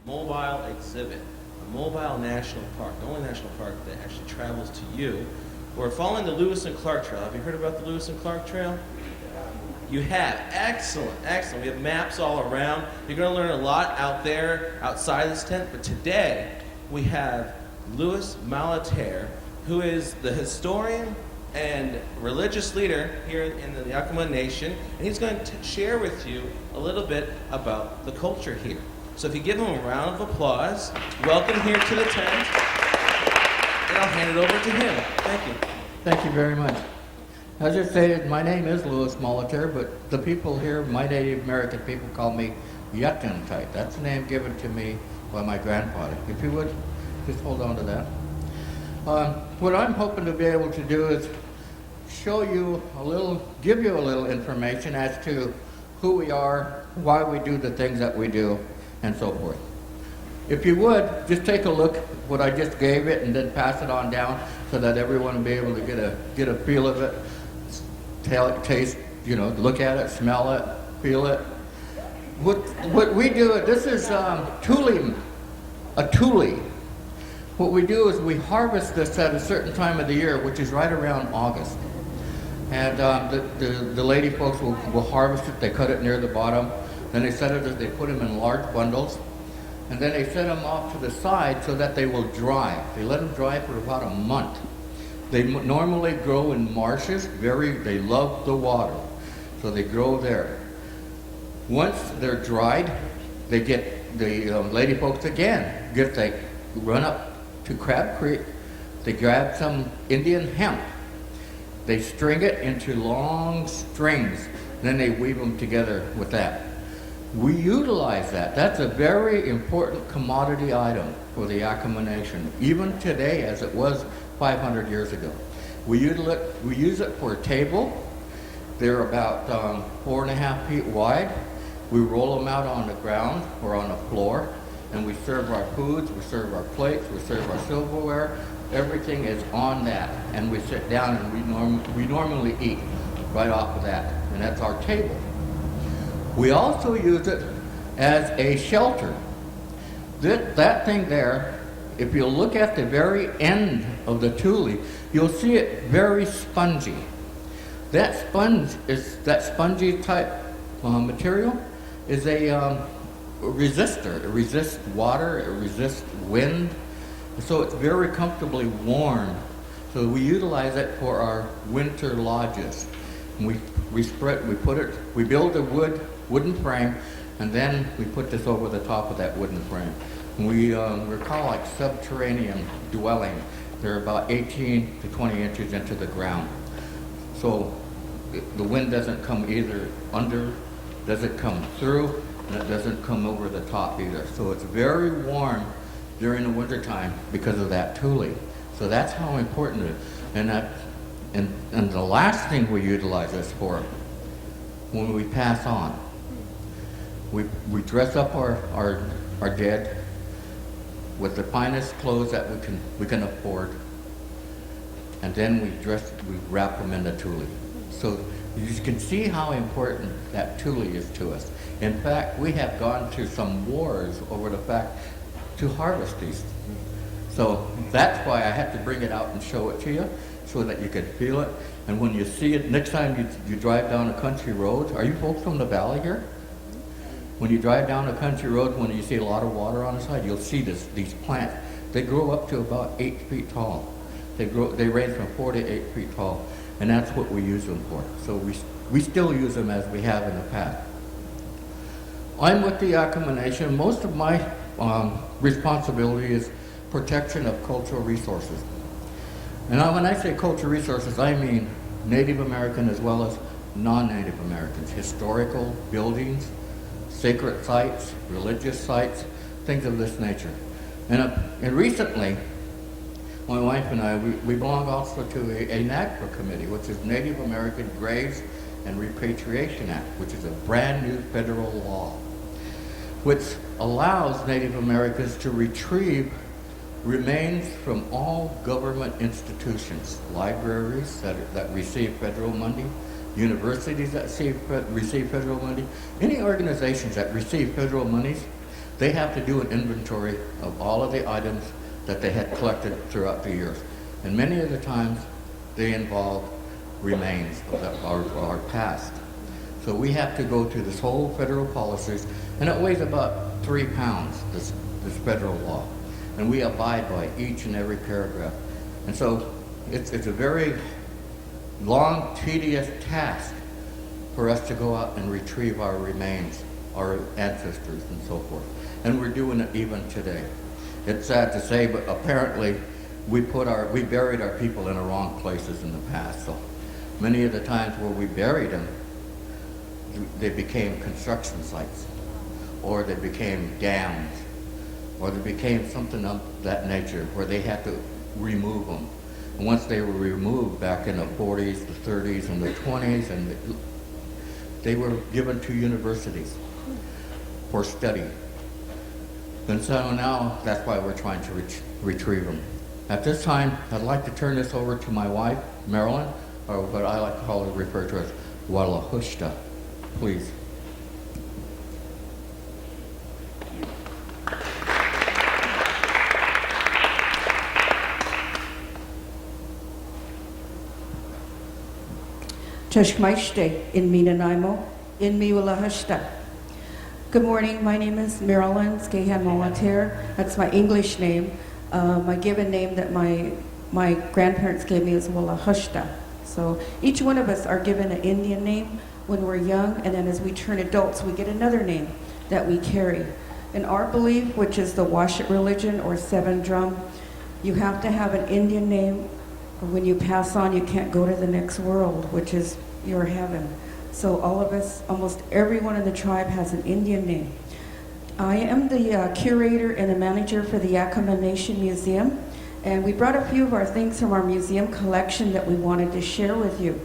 mobile exhibit, a mobile national park, the only national park that actually travels to you. We're following the Lewis and Clark Trail. Have you heard about the Lewis and Clark Trail? You have. Excellent, excellent. We have maps all around. You're going to learn a lot out there, outside this tent. But today, we have Lewis Malater, who is the historian and religious leader here in the Yakama Nation. And he's going to share with you a little bit about the culture here. So if you give him a round of applause, welcome here to the tent. And I'll hand it over to him. Thank you. Thank you very much. As I stated, my name is Lewis Malater, but the people here, my Native American people, call me Yatuntai. That's the name given to me by my grandfather. If you would, just hold on to that. What I'm hoping to be able to do is show you a little, give you a little information as to who we are, why we do the things that we do, and so forth. If you would, just take a look at what I just gave it and then pass it on down so that everyone will be able to get a feel of it. Taste, you know, look at it, smell it, feel it. What we do, this is tule, a tule. What we do is we harvest this at a certain time of the year, which is right around August. And the lady folks will harvest it, they cut it near the bottom, then they they put them in large bundles, and then they set them off to the side so that they will dry. They let them dry for about a month. They normally grow in marshes. They love the water, so they grow there. Once they're dried, they get the lady folks again. They run up to Crab Creek. They grab some Indian hemp. They string it into long strings. Then they weave them together with that. We utilize that. That's a very important commodity item for the Yakama Nation, even today as it was 500 years ago. We use it for a table. They're about 4.5 feet wide. We roll them out on the ground or on the floor, and we serve our foods, we serve our plates, we serve our silverware. Everything is on that, and we sit down and we normally eat right off of that, and that's our table. We also use it as a shelter. That thing there, if you look at the very end of the tule, you'll see it very spongy. That spongy type material is a resistor. It resists water, it resists wind, so it's very comfortably warm. So we utilize it for our winter lodges. And we build a wooden frame, and then we put this over the top of that wooden frame. We're called like subterranean dwelling. They're about 18 to 20 inches into the ground. So the wind doesn't come either under, doesn't come through, and it doesn't come over the top either. So it's very warm during the wintertime because of that tule. So that's how important it is. And the last thing we utilize this for, when we pass on, we dress up our dead with the finest clothes that we can afford, and then we wrap them in the tule. So you can see how important that tule is to us. In fact, we have gone to some wars over the fact to harvest these. So that's why I had to bring it out and show it to you, so that you could feel it. And when you see it, next time you drive down a country road, are you folks from the valley here? When you drive down a country road, when you see a lot of water on the side, you'll see these plants. They grow up to about 8 feet tall. They range from 4 to 8 feet tall, and that's what we use them for. So we still use them as we have in the past. I'm with the Yakama Nation. Most of my responsibility is protection of cultural resources. And when I say cultural resources, I mean Native American as well as non-Native Americans, historical buildings, sacred sites, religious sites, things of this nature. And recently, my wife and I, we belong also to a NAGPRA committee, which is Native American Graves and Repatriation Act, which is a brand new federal law, which allows Native Americans to retrieve remains from all government institutions, libraries that receive federal money, universities that receive federal money, any organizations that receive federal monies, they have to do an inventory of all of the items that they had collected throughout the years. And many of the times, they involve remains of our past. So we have to go to this whole federal policies, and it weighs about 3 pounds, this federal law. And we abide by each and every paragraph. And so it's a very long, tedious task for us to go out and retrieve our remains, our ancestors and so forth. And we're doing it even today. It's sad to say, but apparently we buried our people in the wrong places in the past. So many of the times where we buried them, they became construction sites, or they became dams, or they became something of that nature where they had to remove them. And once they were removed back in the 40s, the 30s, and the 20s, and they were given to universities for study. And so now that's why we're trying to retrieve them. At this time, I'd like to turn this over to my wife, Marilyn, or what I like to call her, refer to as Walahushta. Please. Tashmaishte in Minanaimo, in Miwalahashta. Good morning, my name is Marilyn Skehan Molater. That's my English name. My given name that my grandparents gave me is Walahushta. So each one of us are given an Indian name when we're young, and then as we turn adults, we get another name that we carry. In our belief, which is the Washit religion or Seven Drum, you have to have an Indian name. When you pass on, you can't go to the next world, which is your heaven. So all of us, almost everyone in the tribe has an Indian name. I am the curator and the manager for the Yakama Nation Museum, and we brought a few of our things from our museum collection that we wanted to share with you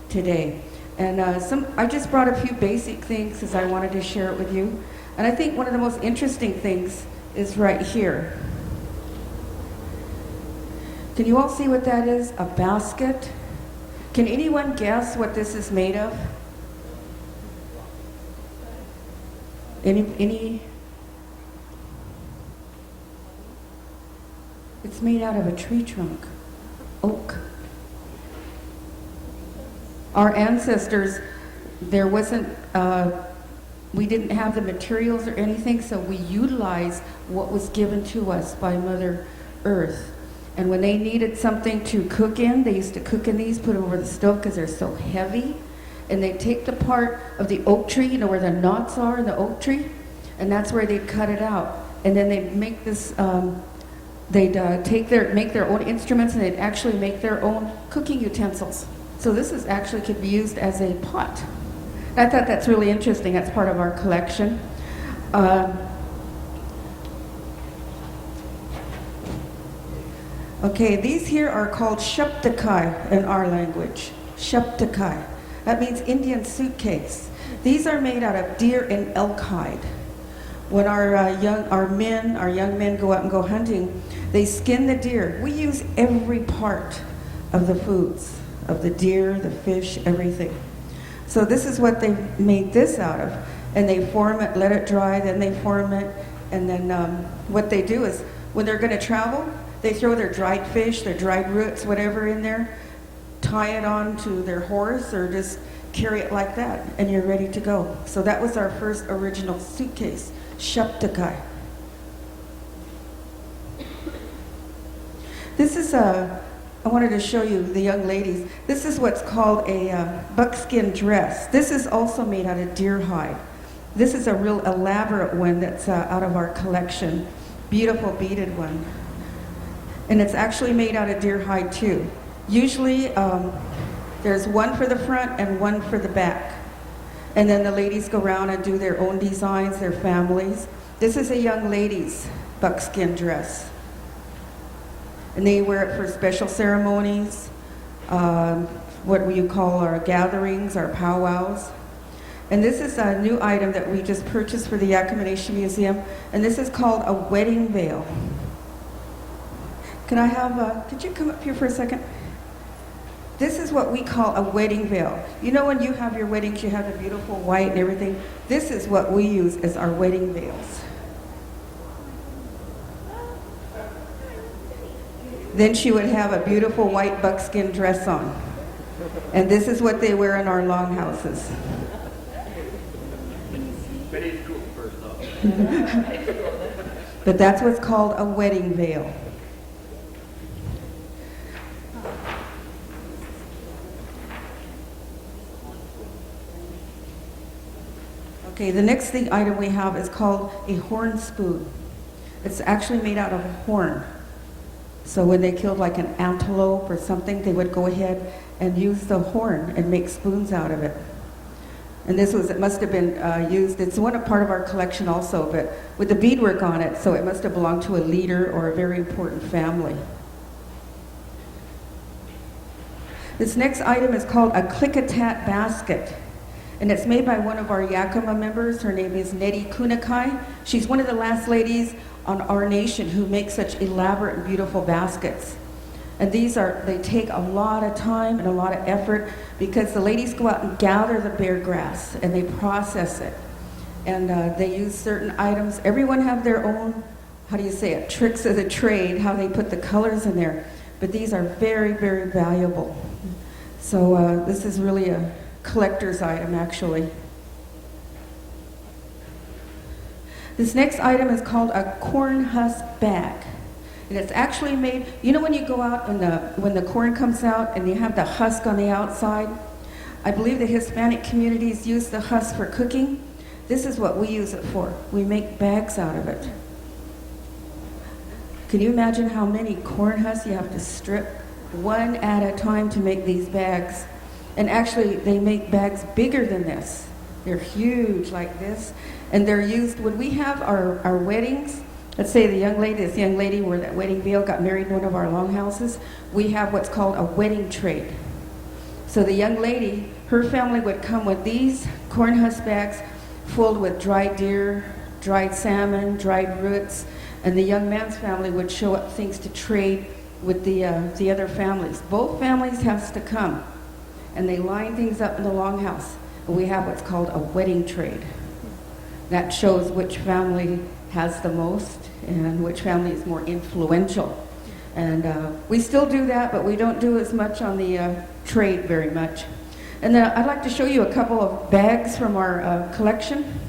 today. And I just brought a few basic things because I wanted to share it with you. And I think one of the most interesting things is right here. Can you all see what that is? A basket? Can anyone guess what this is made of? Any? It's made out of a tree trunk, oak. Our ancestors, there wasn't, we didn't have the materials or anything, so we utilized what was given to us by Mother Earth. And when they needed something to cook in, they used to cook in these, put them over the stove because they're so heavy. And they'd take the part of the oak tree, you know where the knots are in the oak tree? And that's where they'd cut it out. And then they'd make this, make their own instruments, and they'd actually make their own cooking utensils. So this is actually could be used as a pot. I thought that's really interesting. That's part of our collection. Okay, these here are called shaptakai in our language. Shaptakai. That means Indian suitcase. These are made out of deer and elk hide. When our young men go out and go hunting, they skin the deer. We use every part of the foods, of the deer, the fish, everything. So this is what they made this out of. And they form it, let it dry, then they form it. And then what they do is, when they're going to travel, they throw their dried fish, their dried roots, whatever in there, tie it onto their horse, or just carry it like that, and you're ready to go. So that was our first original suitcase, shaptakai. This is I wanted to show you the young ladies. This is what's called a buckskin dress. This is also made out of deer hide. This is a real elaborate one that's out of our collection. Beautiful beaded one. And it's actually made out of deer hide too. Usually there's one for the front and one for the back. And then the ladies go around and do their own designs, their families. This is a young lady's buckskin dress. And they wear it for special ceremonies, what you call our gatherings, our powwows. And this is a new item that we just purchased for the Yakama Nation Museum, and this is called a wedding veil. Can I have, could you come up here for a second? This is what we call a wedding veil. You know when you have your weddings, you have the beautiful white and everything? This is what we use as our wedding veils. Then she would have a beautiful white buckskin dress on. And this is what they wear in our longhouses. But that's what's called a wedding veil. Okay, the next item we have is called a horn spoon. It's actually made out of a horn. So when they killed like an antelope or something, they would go ahead and use the horn and make spoons out of it. And it must have been used, it's a part of our collection also, but with the beadwork on it, so it must have belonged to a leader or a very important family. This next item is called a click-a-tat basket. And it's made by one of our Yakama members. Her name is Nettie Kunakai. She's one of the last ladies on our nation who make such elaborate and beautiful baskets. And they take a lot of time and a lot of effort because the ladies go out and gather the bear grass and they process it. And they use certain items. Everyone have their own, tricks of the trade, how they put the colors in there. But these are very, very valuable. So this is really a collector's item, actually. This next item is called a corn husk bag. And it's actually made, you know when you go out when the corn comes out and you have the husk on the outside? I believe the Hispanic communities use the husk for cooking. This is what we use it for. We make bags out of it. Can you imagine how many corn husks you have to strip one at a time to make these bags? And actually, they make bags bigger than this. They're huge like this. And they're used, when we have our weddings, let's say this young lady wore that wedding veil, got married in one of our longhouses, we have what's called a wedding trade. So the young lady, her family would come with these corn husk bags filled with dried deer, dried salmon, dried roots, and the young man's family would show up things to trade with the other families. Both families have to come. And they line things up in the longhouse. And we have what's called a wedding trade. That shows which family has the most and which family is more influential. And we still do that, but we don't do as much on the trade very much. And then I'd like to show you a couple of bags from our collection.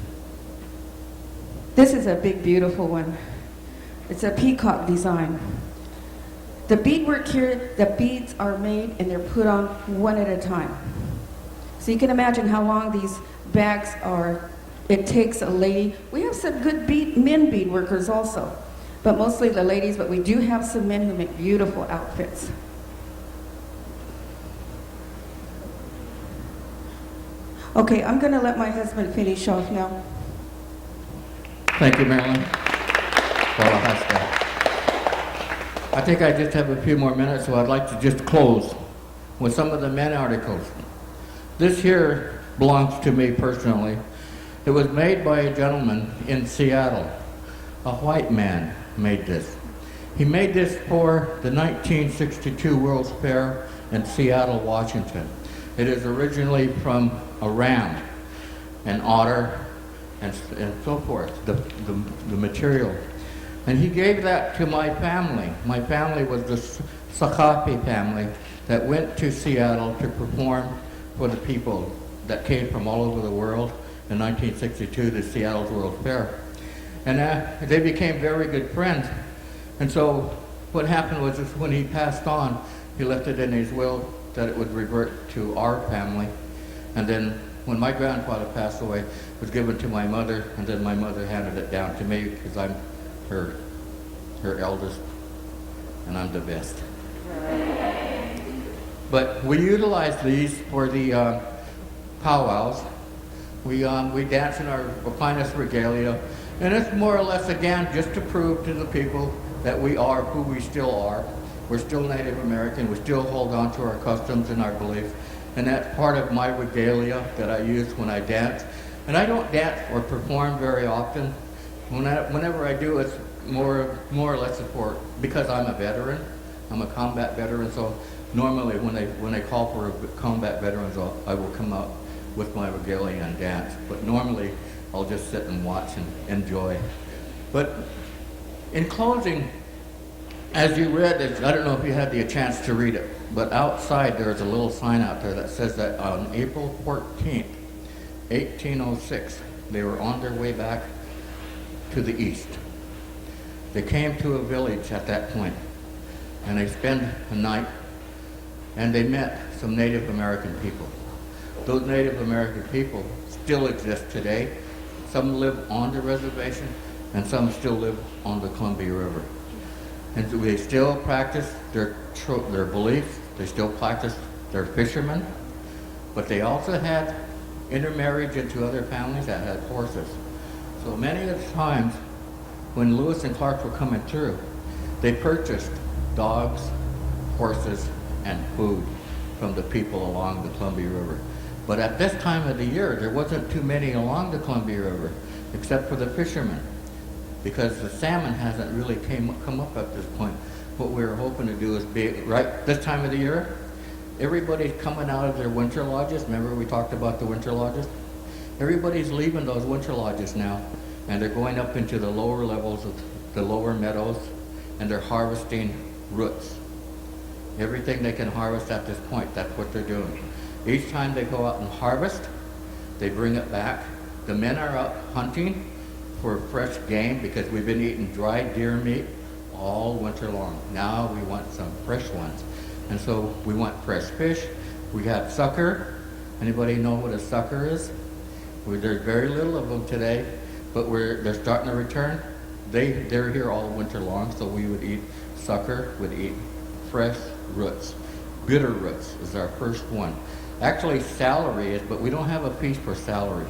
This is a big, beautiful one. It's a peacock design. The beadwork here, the beads are made and they're put on one at a time. So you can imagine how long these bags are. It takes a lady. We have some good men beadworkers also, but mostly the ladies, but we do have some men who make beautiful outfits. Okay, I'm going to let my husband finish off now. Thank you, Marilyn. I think I just have a few more minutes, so I'd like to just close with some of the men articles. This here belongs to me personally. It was made by a gentleman in Seattle. A white man made this. He made this for the 1962 World's Fair in Seattle, Washington. It is originally from a ram, an otter, and so forth, the material. And he gave that to my family. My family was the Sakapi family that went to Seattle to perform for the people that came from all over the world in 1962 to Seattle's World Fair. And they became very good friends. And so what happened was just when he passed on, he left it in his will that it would revert to our family. And then when my grandfather passed away, it was given to my mother, and then my mother handed it down to me because I'm her eldest, and I'm the best. But we utilize these for the powwows. We dance in our finest regalia, and it's more or less, again, just to prove to the people that we are who we still are. We're still Native American. We still hold on to our customs and our beliefs, and that's part of my regalia that I use when I dance. And I don't dance or perform very often. Whenever I do, it's more or less because I'm a veteran. I'm a combat veteran, so normally when they call for combat veterans, I will come out with my regalia and dance. But normally, I'll just sit and watch and enjoy. But in closing, As you read this, I don't know if you had the chance to read it, but outside there's a little sign out there that says that on April 14th, 1806, they were on their way back to the east. They came to a village at that point, and they spent a night, and they met some Native American people. Those Native American people still exist today. Some live on the reservation, and some still live on the Columbia River. And they still practice their beliefs. They still practice their fishermen, but they also had intermarriage into other families that had horses. So many of the times when Lewis and Clark were coming through, they purchased dogs, horses, and food from the people along the Columbia River. But at this time of the year, there wasn't too many along the Columbia River, except for the fishermen, because the salmon hasn't really come up at this point. What we were hoping to do is be, right this time of the year, everybody's coming out of their winter lodges. Remember we talked about the winter lodges? Everybody's leaving those winter lodges now, and they're going up into the lower levels of the lower meadows, and they're harvesting roots. Everything they can harvest at this point, that's what they're doing. Each time they go out and harvest, they bring it back. The men are out hunting for fresh game because we've been eating dry deer meat all winter long. Now we want some fresh ones. And so we want fresh fish. We have sucker. Anybody know what a sucker is? There's very little of them today, but they're starting to return. They're here all winter long, so we would eat sucker, would eat fresh roots. Bitter roots is our first one. Actually, celery is, but we don't have a piece for celery.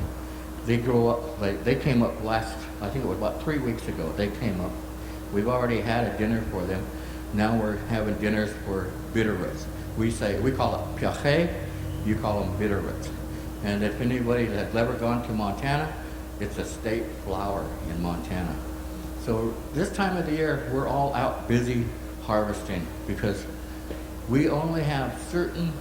They grow up, they came up I think it was about 3 weeks ago, they came up. We've already had a dinner for them. Now we're having dinners for bitter roots. We call it piache, you call them bitter roots. And if anybody has ever gone to Montana, it's a state flower in Montana. So this time of the year, we're all out busy harvesting because we only have certain,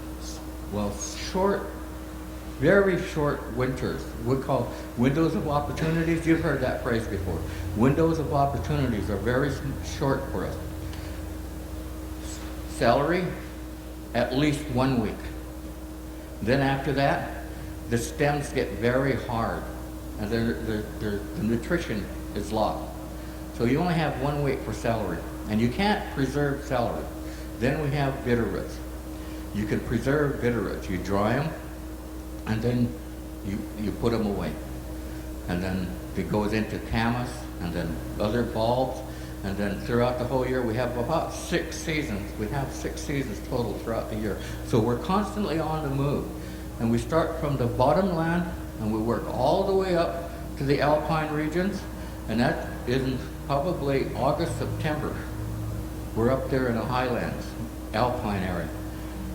very short winters. We call windows of opportunities. You've heard that phrase before. Windows of opportunities are very short for us. Celery, at least 1 week. Then after that, the stems get very hard, and the nutrition is lost. So you only have 1 week for celery, and you can't preserve celery. Then we have bitter roots. You can preserve bitter roots. You dry them, and then you put them away. And then it goes into camas, and then other bulbs, and then throughout the whole year we have about 6 seasons. We have 6 seasons total throughout the year. So we're constantly on the move. And we start from the bottom land, and we work all the way up to the alpine regions, and that is probably August, September. We're up there in the highlands, alpine area.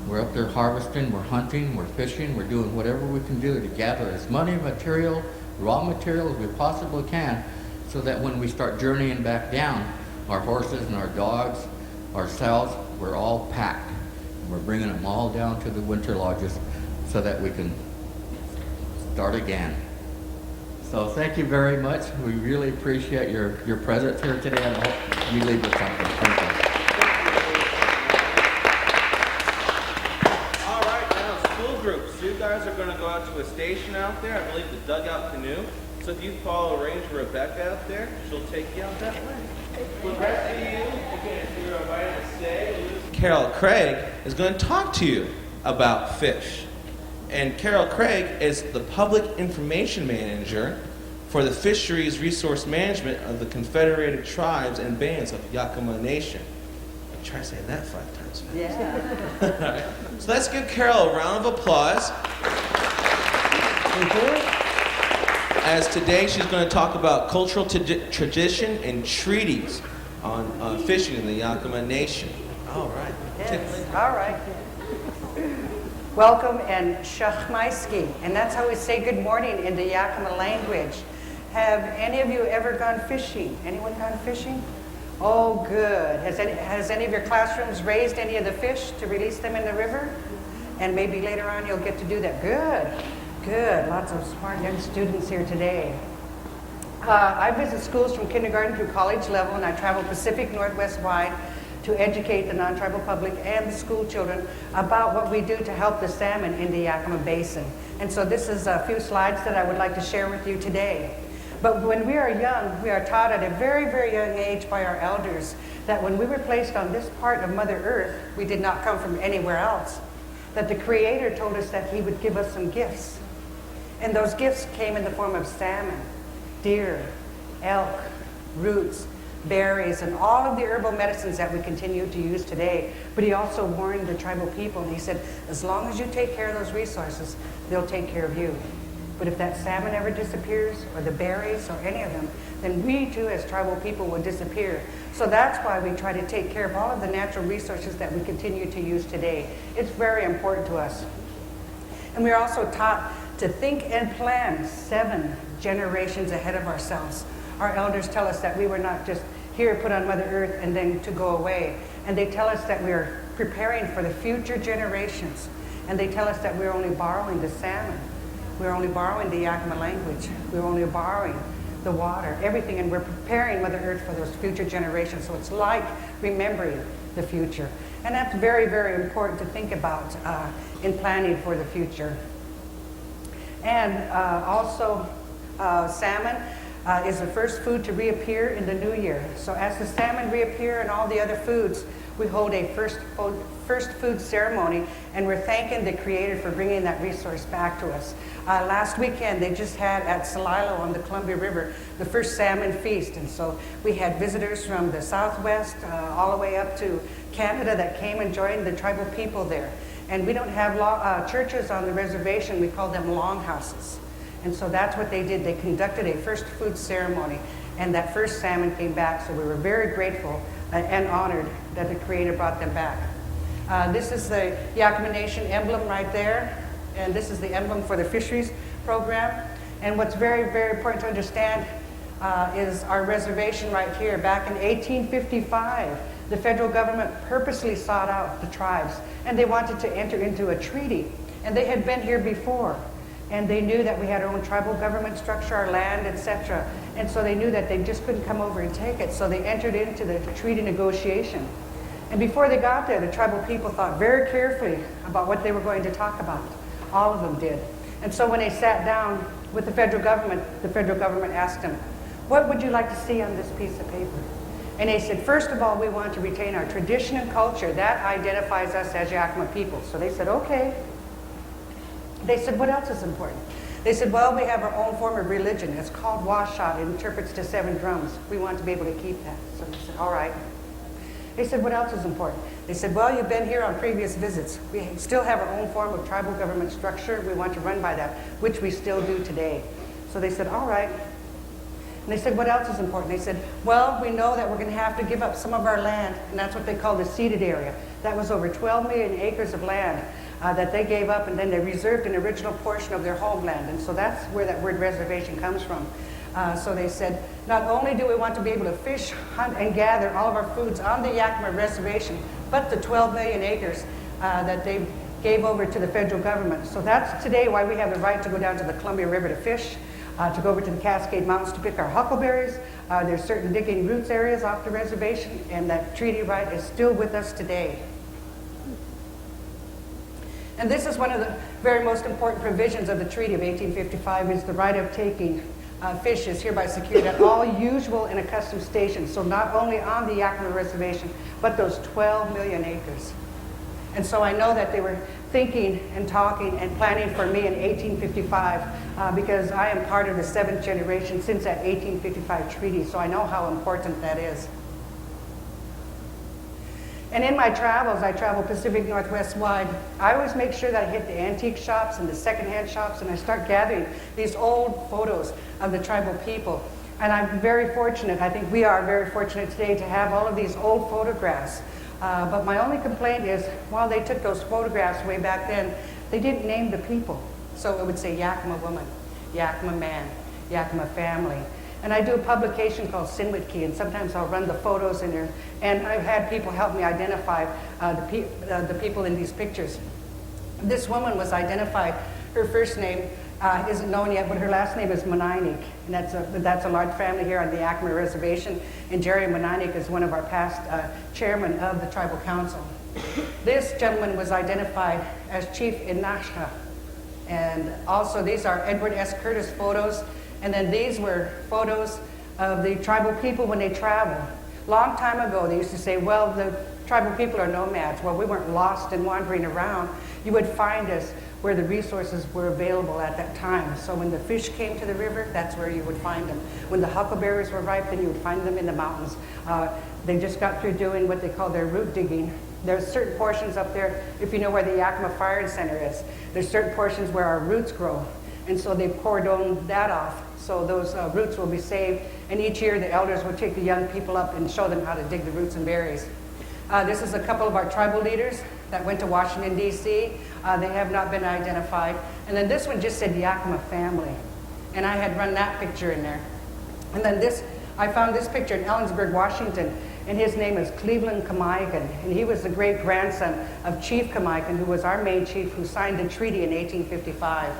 We're up there harvesting, we're hunting, we're fishing, we're doing whatever we can do to gather as much material, raw material as we possibly can, so that when we start journeying back down, our horses and our dogs, ourselves, we're all packed. And we're bringing them all down to the winter lodges so that we can start again. So thank you very much. We really appreciate your presence here today, and I hope you leave with something. Thank you. All right, now school groups. You guys are going to go out to a station out there, I believe the dugout canoe. So if you follow Ranger Rebecca out there, she'll take you out that way. Well, rest of you, if you're invited to stay, Carol Craig is going to talk to you about fish. And Carol Craig is the public information manager for the Fisheries Resource Management of the Confederated Tribes and Bands of Yakama Nation. Try saying that 5 times fast. Yeah. All right. So let's give Carol a round of applause. As today she's going to talk about cultural tradition and treaties on fishing in the Yakama Nation. All right. Yes. All right. Welcome and shachmaiski, and that's how we say good morning in the Yakama language. Have any of you ever gone fishing? Anyone gone fishing? Oh, good. Has any of your classrooms raised any of the fish to release them in the river? And maybe later on you'll get to do that. Good. Good. Lots of smart young students here today. I visit schools from kindergarten through college level, and I travel Pacific Northwest wide to educate the non-tribal public and the school children about what we do to help the salmon in the Yakama Basin. And so this is a few slides that I would like to share with you today. But when we are young, we are taught at a very, very young age by our elders that when we were placed on this part of Mother Earth, we did not come from anywhere else. That the Creator told us that He would give us some gifts. And those gifts came in the form of salmon, deer, elk, roots, berries, and all of the herbal medicines that we continue to use today. But He also warned the tribal people, and He said, as long as you take care of those resources, they'll take care of you. But if that salmon ever disappears, or the berries, or any of them, then we too as tribal people will disappear. So that's why we try to take care of all of the natural resources that we continue to use today. It's very important to us. And we're also taught to think and plan 7 generations ahead of ourselves. Our elders tell us that we were not just here put on Mother Earth and then to go away. And they tell us that we're preparing for the future generations. And they tell us that we're only borrowing the salmon. We're only borrowing the Yakama language. We're only borrowing the water, everything, and we're preparing Mother Earth for those future generations. So it's like remembering the future. And that's very, very important to think about in planning for the future. And also, salmon is the first food to reappear in the new year. So as the salmon reappear and all the other foods, we hold a first food ceremony, and we're thanking the Creator for bringing that resource back to us. Last weekend, they just had at Celilo on the Columbia River the first salmon feast, and so we had visitors from the Southwest all the way up to Canada that came and joined the tribal people there. And we don't have churches on the reservation. We call them longhouses. And so that's what they did. They conducted a first food ceremony, and that first salmon came back. So we were very grateful and honored that the Creator brought them back. This is the Yakama Nation emblem right there, and this is the emblem for the fisheries program. And what's very, very important to understand is our reservation right here. Back in 1855, the federal government purposely sought out the tribes, and they wanted to enter into a treaty. And they had been here before, and they knew that we had our own tribal government structure, our land, etc. And so they knew that they just couldn't come over and take it, so they entered into the treaty negotiation. And before they got there, the tribal people thought very carefully about what they were going to talk about. All of them did. And so when they sat down with the federal government asked them, what would you like to see on this piece of paper? And they said, first of all, we want to retain our tradition and culture. That identifies us as Yakama people. So they said, okay. They said, what else is important? They said, well, we have our own form of religion. It's called Washot. It interprets to 7 drums. We want to be able to keep that. So they said, all right. They said, what else is important? They said, well, you've been here on previous visits. We still have our own form of tribal government structure. We want to run by that, which we still do today. So they said, all right. And they said, what else is important? They said, well, we know that we're going to have to give up some of our land, and that's what they call the ceded area. That was over 12 million acres of land that they gave up, and then they reserved an original portion of their homeland. And so that's where that word reservation comes from. So they said, not only do we want to be able to fish, hunt, and gather all of our foods on the Yakama reservation, but the 12 million acres that they gave over to the federal government. So that's today why we have the right to go down to the Columbia River to fish, to go over to the Cascade Mountains to pick our huckleberries. There's certain digging roots areas off the reservation, and that treaty right is still with us today. And this is one of the very most important provisions of the Treaty of 1855 is the right of taking fish is hereby secured at all usual and accustomed stations. So not only on the Yakama reservation, but those 12 million acres. And so I know that they were thinking and talking and planning for me in 1855 because I am part of the 7th generation since that 1855 treaty. So I know how important that is. And in my travels, I travel Pacific Northwest wide. I always make sure that I hit the antique shops and the secondhand shops, and I start gathering these old photos of the tribal people. And I'm very fortunate, I think we are very fortunate today to have all of these old photographs. But my only complaint is, while they took those photographs way back then, they didn't name the people. So it would say Yakama woman, Yakama man, Yakama family. And I do a publication called Sinwit and sometimes I'll run the photos in there. And I've had people help me identify the people in these pictures. This woman was identified, her first name isn't known yet, but her last name is Monainik, and that's a large family here on the Yakama Reservation, and Jerry Monainik is one of our past chairmen of the Tribal Council. This gentleman was identified as Chief Inashka, and also these are Edward S. Curtis photos, and then these were photos of the tribal people when they traveled. Long time ago, they used to say, well, the tribal people are nomads. Well, we weren't lost and wandering around. You would find us where the resources were available at that time. So when the fish came to the river, that's where you would find them. When the huckleberries were ripe, then you would find them in the mountains. They just got through doing what they call their root digging. There's certain portions up there, if you know where the Yakama Fire Center is, there's certain portions where our roots grow. And so they cordoned that off. So those roots will be saved. And each year the elders will take the young people up and show them how to dig the roots and berries. This is a couple of our tribal leaders that went to Washington, D.C. They have not been identified. And then this one just said Yakama family. And I had run that picture in there. And then I found this picture in Ellensburg, Washington, and his name is Cleveland Kamaikan. And he was the great grandson of Chief Kamaikan, who was our main chief who signed the treaty in 1855.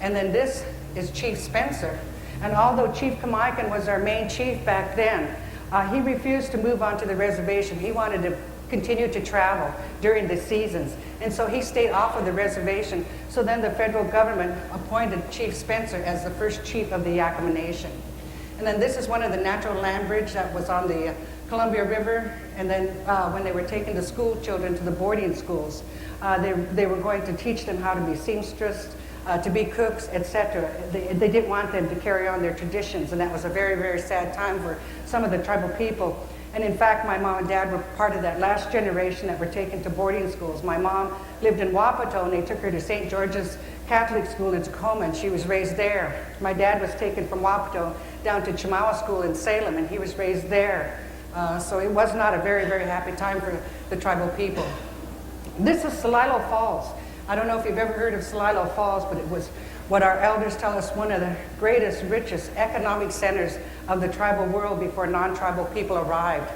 And then this is Chief Spencer. And although Chief Kamaikan was our main chief back then, he refused to move onto the reservation. He wanted to continue to travel during the seasons. And so he stayed off of the reservation. So then the federal government appointed Chief Spencer as the first chief of the Yakama Nation. And then this is one of the natural land bridge that was on the Columbia River. And then when they were taking the school children to the boarding schools, they were going to teach them how to be seamstress, to be cooks, etc. They didn't want them to carry on their traditions, and that was a very, very sad time for some of the tribal people. And in fact, my mom and dad were part of that last generation that were taken to boarding schools. My mom lived in Wapato, and they took her to St. George's Catholic School in Tacoma, and she was raised there. My dad was taken from Wapato down to Chemawa School in Salem, and he was raised there. So it was not a very, very happy time for the tribal people. This is Celilo Falls. I don't know if you've ever heard of Celilo Falls, but it was what our elders tell us, one of the greatest, richest economic centers of the tribal world before non-tribal people arrived.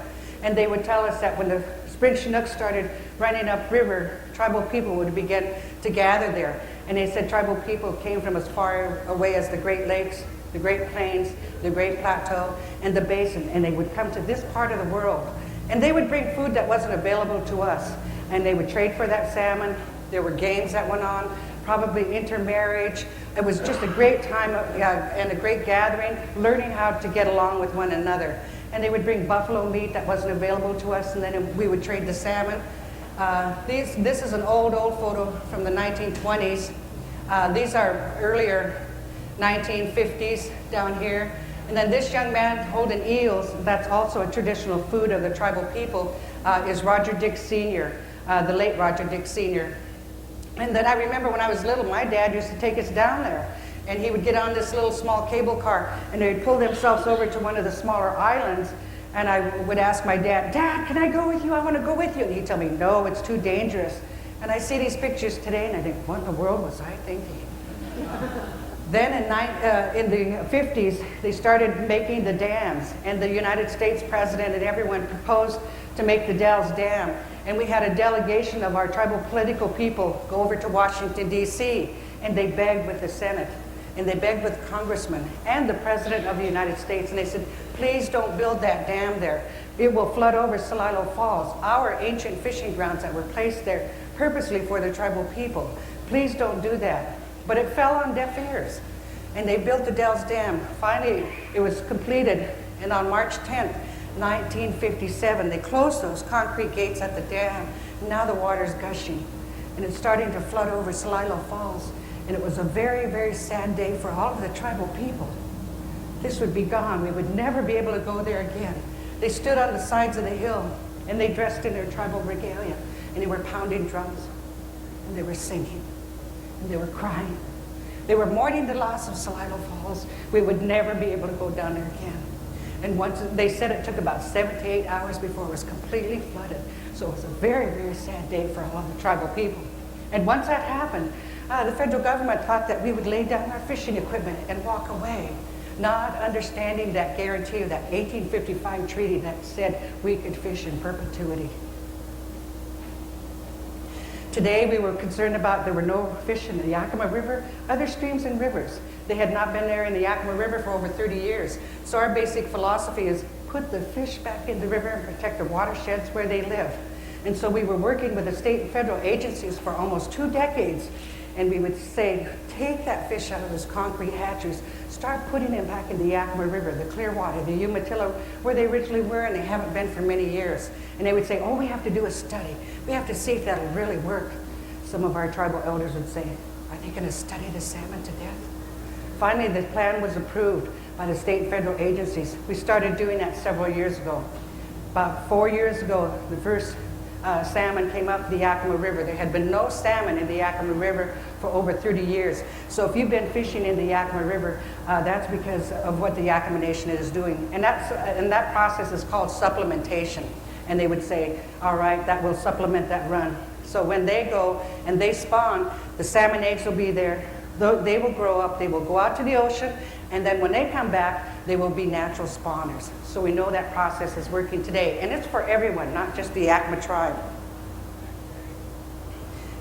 And they would tell us that when the spring Chinook started running upriver, tribal people would begin to gather there. And they said tribal people came from as far away as the Great Lakes, the Great Plains, the Great Plateau, and the Basin. And they would come to this part of the world. And they would bring food that wasn't available to us. And they would trade for that salmon. There were games that went on, probably intermarriage. It was just a great time and a great gathering, learning how to get along with one another. And they would bring buffalo meat that wasn't available to us, and then we would trade the salmon. This is an old photo from the 1920s. These are earlier 1950s down here. And then this young man holding eels, that's also a traditional food of the tribal people, is Roger Dick Sr., the late Roger Dick Sr. And then I remember when I was little, my dad used to take us down there. And he would get on this little small cable car, and they would pull themselves over to one of the smaller islands. And I would ask my dad, Dad, can I go with you? I want to go with you. And he'd tell me, no, it's too dangerous. And I see these pictures today, and I think, what in the world was I thinking? Then in the 50s, they started making the dams. And the United States president and everyone proposed to make the Dalles Dam. And we had a delegation of our tribal political people go over to Washington, D.C., and they begged with the Senate, and they begged with congressmen and the President of the United States, and they said, please don't build that dam there. It will flood over Celilo Falls, our ancient fishing grounds that were placed there purposely for the tribal people. Please don't do that. But it fell on deaf ears, and they built the Dalles Dam. Finally, it was completed, and on March 10th, 1957, they closed those concrete gates at the dam. Now the water's gushing, and it's starting to flood over Celilo Falls. And it was a very, very sad day for all of the tribal people. This would be gone. We would never be able to go there again. They stood on the sides of the hill, and they dressed in their tribal regalia, and they were pounding drums, and they were singing, and they were crying. They were mourning the loss of Celilo Falls. We would never be able to go down there again. And once they said it took about 7 to 8 hours before it was completely flooded. So it was a very, very sad day for all the tribal people. And once that happened, the federal government thought that we would lay down our fishing equipment and walk away, not understanding that guarantee of that 1855 treaty that said we could fish in perpetuity. Today we were concerned about there were no fish in the Yakama River, other streams and rivers. They had not been there in the Yakama River for over 30 years. So our basic philosophy is put the fish back in the river and protect the watersheds where they live. And so we were working with the state and federal agencies for almost 2 decades. And we would say, take that fish out of those concrete hatcheries, start putting them back in the Yakama River, the Clearwater, the Umatilla, where they originally were and they haven't been for many years. And they would say, oh, we have to do a study. We have to see if that'll really work. Some of our tribal elders would say, are they going to study the salmon to death? Finally, the plan was approved by the state and federal agencies. We started doing that several years ago. About 4 years ago, the first salmon came up the Yakama River. There had been no salmon in the Yakama River for over 30 years. So if you've been fishing in the Yakama River, that's because of what the Yakama Nation is doing. And that process is called supplementation. And they would say, all right, that will supplement that run. So when they go and they spawn, the salmon eggs will be there. They will grow up, they will go out to the ocean, and then when they come back, they will be natural spawners. So we know that process is working today. And it's for everyone, not just the Yakama tribe.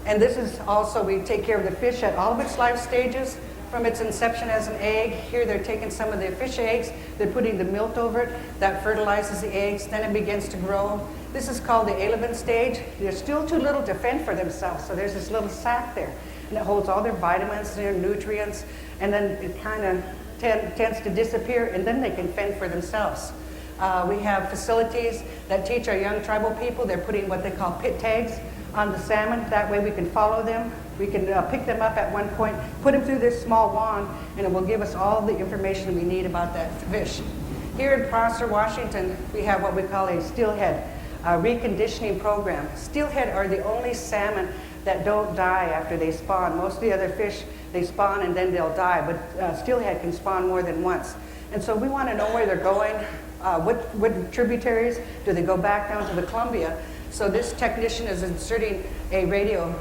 And this is also, we take care of the fish at all of its life stages, from its inception as an egg. Here they're taking some of the fish eggs, they're putting the milk over it, that fertilizes the eggs, then it begins to grow. This is called the alevin stage. They're still too little to fend for themselves, so there's this little sac there. And it holds all their vitamins, their nutrients, and then it kind of tends to disappear, and then they can fend for themselves. We have facilities that teach our young tribal people. They're putting what they call pit tags on the salmon. That way we can follow them. We can pick them up at one point, put them through this small wand, and it will give us all the information we need about that fish. Here in Prosser, Washington, we have what we call a steelhead reconditioning program. Steelhead are the only salmon that don't die after they spawn. Most of the other fish, they spawn and then they'll die, but steelhead can spawn more than once. And so we want to know where they're going, what tributaries, do they go back down to the Columbia? So this technician is inserting a radio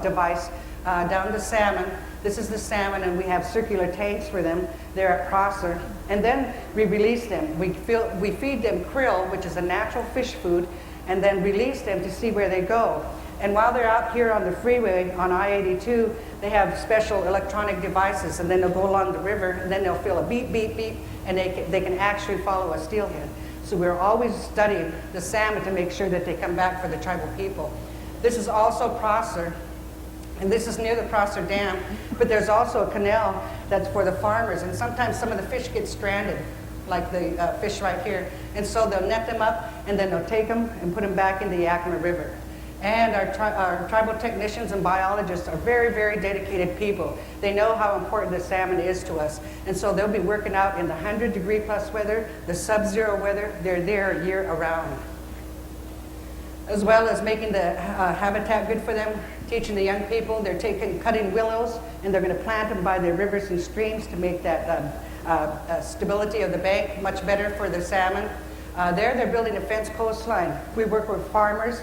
device down the salmon. This is the salmon, and we have circular tanks for them there at Prosser. And then we release them. We feed them krill, which is a natural fish food, and then release them to see where they go. And while they're out here on the freeway on I-82, they have special electronic devices, and then they'll go along the river, and then they'll feel a beep, beep, beep, and they can actually follow a steelhead. So we're always studying the salmon to make sure that they come back for the tribal people. This is also Prosser, and this is near the Prosser Dam, but there's also a canal that's for the farmers, and sometimes some of the fish get stranded, like the fish right here. And so they'll net them up, and then they'll take them and put them back in the Yakama River. And our tribal technicians and biologists are very, very dedicated people. They know how important the salmon is to us. And so they'll be working out in the 100-degree-plus weather, the sub-zero weather. They're there year-around. As well as making the habitat good for them, teaching the young people. They're cutting willows, and they're going to plant them by the rivers and streams to make that stability of the bank much better for the salmon. They're building a fence coastline. We work with farmers.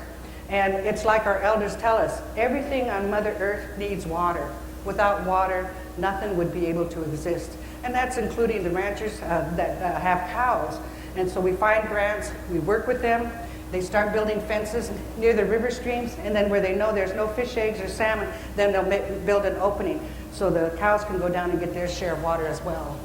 And it's like our elders tell us, everything on Mother Earth needs water. Without water, nothing would be able to exist. And that's including the ranchers that have cows. And so we find grants, we work with them, they start building fences near the river streams, and then where they know there's no fish eggs or salmon, then they'll build an opening so the cows can go down and get their share of water as well.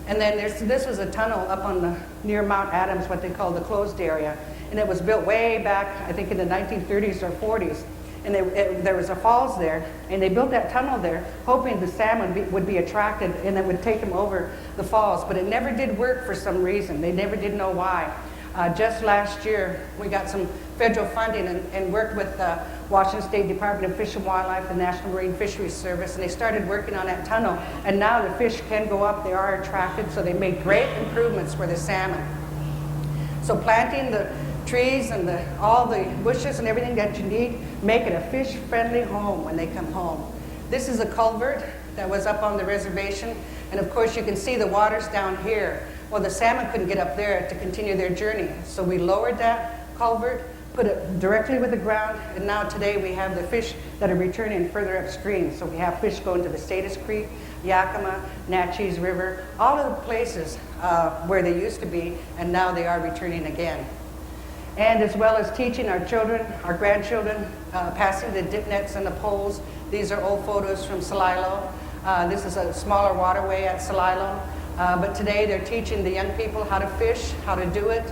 And then this was a tunnel up on near Mount Adams, what they call the closed area. And it was built way back, I think in the 1930s or 40s. And there was a falls there, and they built that tunnel there, hoping the salmon would be attracted and it would take them over the falls. But it never did work for some reason. They never did know why. Just last year, we got some federal funding and worked with the Washington State Department of Fish and Wildlife, the National Marine Fisheries Service, and they started working on that tunnel. And now the fish can go up, they are attracted, so they made great improvements for the salmon. So planting the trees and all the bushes and everything that you need, make it a fish-friendly home when they come home. This is a culvert that was up on the reservation, and of course you can see the water's down here. Well, the salmon couldn't get up there to continue their journey, so we lowered that culvert, put it directly with the ground, and now today we have the fish that are returning further upstream. So we have fish going to the Status Creek, Yakama, Natchez River, all of the places where they used to be, and now they are returning again. and as well as teaching our children, our grandchildren, passing the dip nets and the poles. These are old photos from Celilo. This is a smaller waterway at Celilo. But today they're teaching the young people how to fish, how to do it.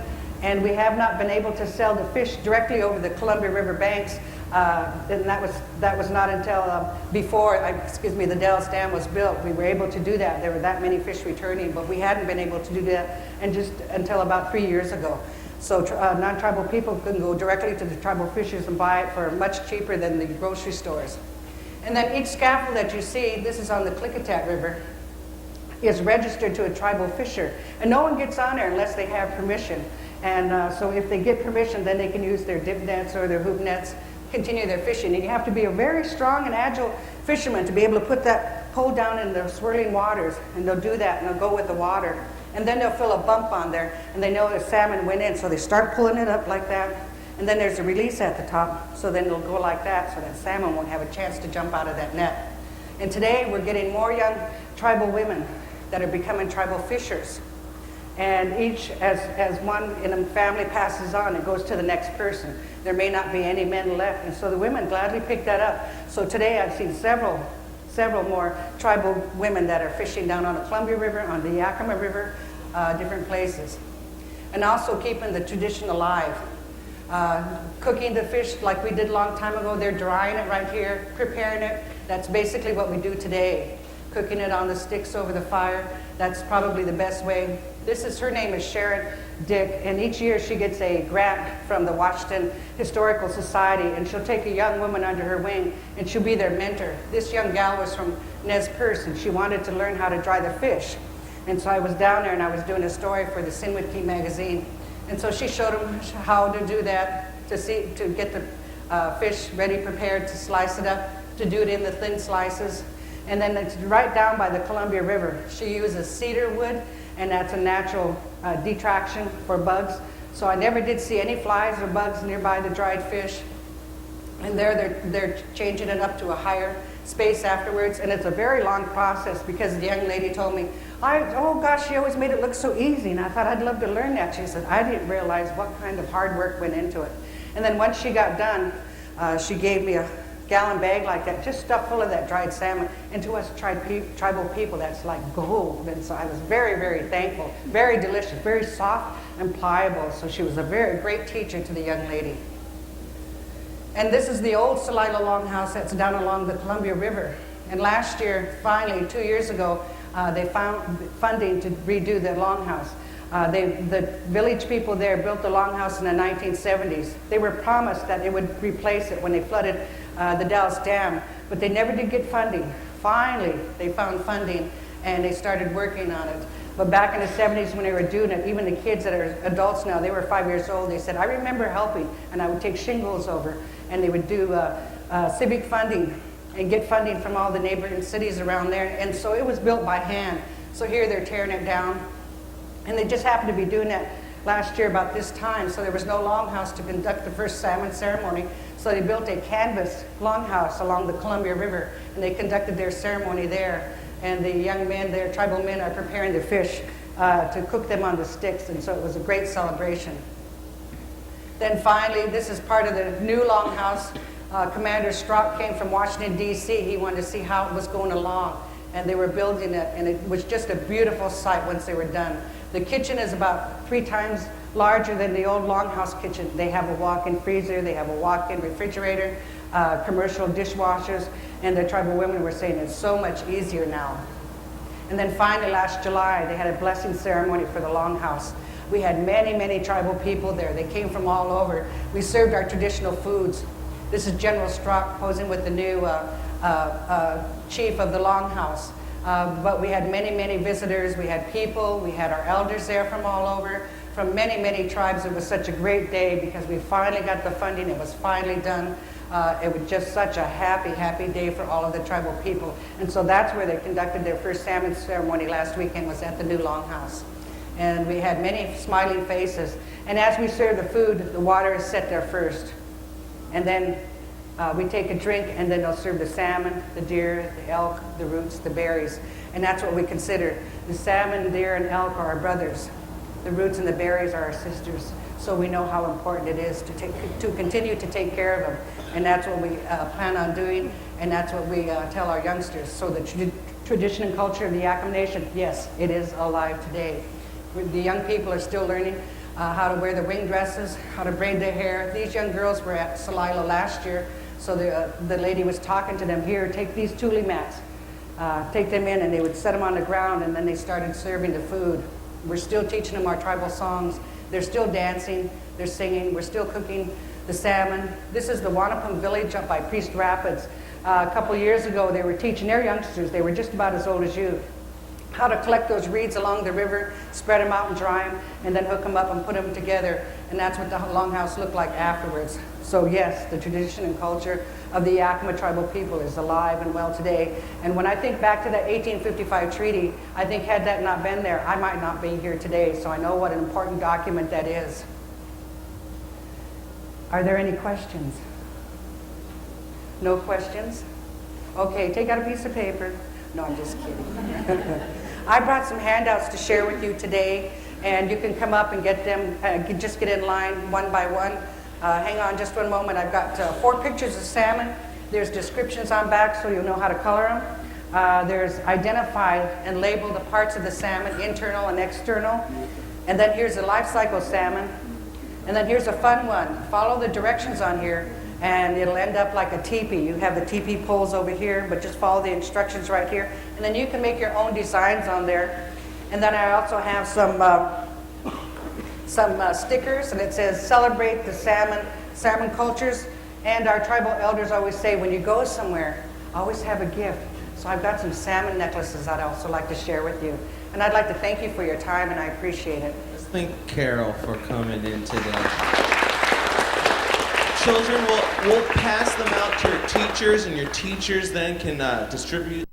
And we have not been able to sell the fish directly over the Columbia River banks. And that was not until before, the Dallas Dam was built. We were able to do that. There were that many fish returning, but we hadn't been able to do that until about 3 years ago. So non-tribal people can go directly to the tribal fishers and buy it for much cheaper than the grocery stores. And then each scaffold that you see, this is on the Klickitat River, is registered to a tribal fisher. And no one gets on there unless they have permission. And so if they get permission, then they can use their dip nets or their hoop nets, continue their fishing. And you have to be a very strong and agile fisherman to be able to put that pole down in the swirling waters. And they'll do that, and they'll go with the water. And then they'll fill a bump on there, and they know the salmon went in. So they start pulling it up like that. And then there's a release at the top. So then they'll go like that, so that salmon won't have a chance to jump out of that net. And today we're getting more young tribal women that are becoming tribal fishers. And each, as one in a family passes on, it goes to the next person. There may not be any men left, and so the women gladly pick that up. So today I've seen several more tribal women that are fishing down on the Columbia River, on the Yakama River, different places. And also keeping the tradition alive. Cooking the fish like we did a long time ago. They're drying it right here, preparing it. That's basically what we do today. Cooking it on the sticks over the fire. That's probably the best way. Her name is Sharon Dick, and each year she gets a grant from the Washington Historical Society, and she'll take a young woman under her wing, and she'll be their mentor. This young gal was from Nez Perce, and she wanted to learn how to dry the fish. And so I was down there, and I was doing a story for the Sinwitki magazine. And so she showed them how to do that, to get the fish ready, prepared, to slice it up, to do it in the thin slices. And then it's right down by the Columbia River. She uses cedar wood, and that's a natural detraction for bugs. So I never did see any flies or bugs nearby the dried fish. And they're changing it up to a higher space afterwards. And it's a very long process, because the young lady told me, oh gosh, she always made it look so easy. And I thought I'd love to learn that. She said, I didn't realize what kind of hard work went into it. And then once she got done, she gave me a gallon bag like that, just stuffed full of that dried salmon. And to us tribal people, that's like gold. And so I was very, very thankful. Very delicious, very soft and pliable. So she was a very great teacher to the young lady. And this is the old Celilo Longhouse that's down along the Columbia River. And last year, finally, 2 years ago, they found funding to redo the longhouse. The village people there built the longhouse in the 1970s. They were promised that they would replace it when they flooded the Dallas Dam, but they never did get funding. Finally, they found funding, and they started working on it. But back in the 70s when they were doing it, even the kids that are adults now, they were 5 years old, they said, I remember helping, and I would take shingles over, and they would do civic funding and get funding from all the neighboring cities around there. And so it was built by hand. So here they're tearing it down. And they just happened to be doing that last year about this time. So there was no longhouse to conduct the first salmon ceremony. So they built a canvas longhouse along the Columbia River, and they conducted their ceremony there. And the young men there, tribal men, are preparing the fish to cook them on the sticks. And so it was a great celebration. Then finally, this is part of the new longhouse. Commander Strock came from Washington, D.C. He wanted to see how it was going along. And they were building it, and it was just a beautiful sight once they were done. The kitchen is about 3 times larger than the old longhouse kitchen. They have a walk-in freezer, they have a walk-in refrigerator, commercial dishwashers, and the tribal women were saying it's so much easier now. And then finally, last July, they had a blessing ceremony for the longhouse. We had many, many tribal people there. They came from all over. We served our traditional foods. This is General Strock posing with the new chief of the longhouse. But we had many, many visitors. We had people. We had our elders there from all over, from many, many tribes. It was such a great day because we finally got the funding. It was finally done. It was just such a happy, happy day for all of the tribal people. And so that's where they conducted their first salmon ceremony last weekend, was at the new longhouse. And we had many smiling faces. And as we serve the food, the water is set there first. And then we take a drink, and then they'll serve the salmon, the deer, the elk, the roots, the berries. And that's what we consider. The salmon, deer, and elk are our brothers. The roots and the berries are our sisters. so we know how important it is to continue to take care of them. And that's what we plan on doing, and that's what we tell our youngsters. So the tradition and culture of the Yakama Nation, yes, it is alive today. The young people are still learning how to wear the wing dresses, how to braid their hair. These young girls were at Salila last year, so the lady was talking to them, here, take these tule mats, take them in, and they would set them on the ground, and then they started serving the food. We're still teaching them our tribal songs. They're still dancing, they're singing, we're still cooking the salmon. This is the Wanapum village up by Priest Rapids. A couple years ago, they were teaching their youngsters, they were just about as old as you, how to collect those reeds along the river, spread them out and dry them, and then hook them up and put them together. And that's what the longhouse looked like afterwards. So yes, the tradition and culture of the Yakama tribal people is alive and well today. And when I think back to that 1855 treaty, I think had that not been there, I might not be here today. So I know what an important document that is. Are there any questions? No questions? Okay, take out a piece of paper. No, I'm just kidding. I brought some handouts to share with you today, and you can come up and get them, just get in line one by one. Hang on just one moment. I've got 4 pictures of salmon. There's descriptions on back so you'll know how to color them. There's identify and label the parts of the salmon, internal and external. And then here's a life cycle salmon. And then here's a fun one. Follow the directions on here, and it'll end up like a teepee. You have the teepee poles over here, but just follow the instructions right here. And then you can make your own designs on there. And then I also have some stickers, and it says, celebrate the salmon cultures. And our tribal elders always say, when you go somewhere, always have a gift. So I've got some salmon necklaces I'd also like to share with you. And I'd like to thank you for your time, and I appreciate it. Let's thank Carol for coming in today. Children, we'll pass them out to your teachers, and your teachers then can distribute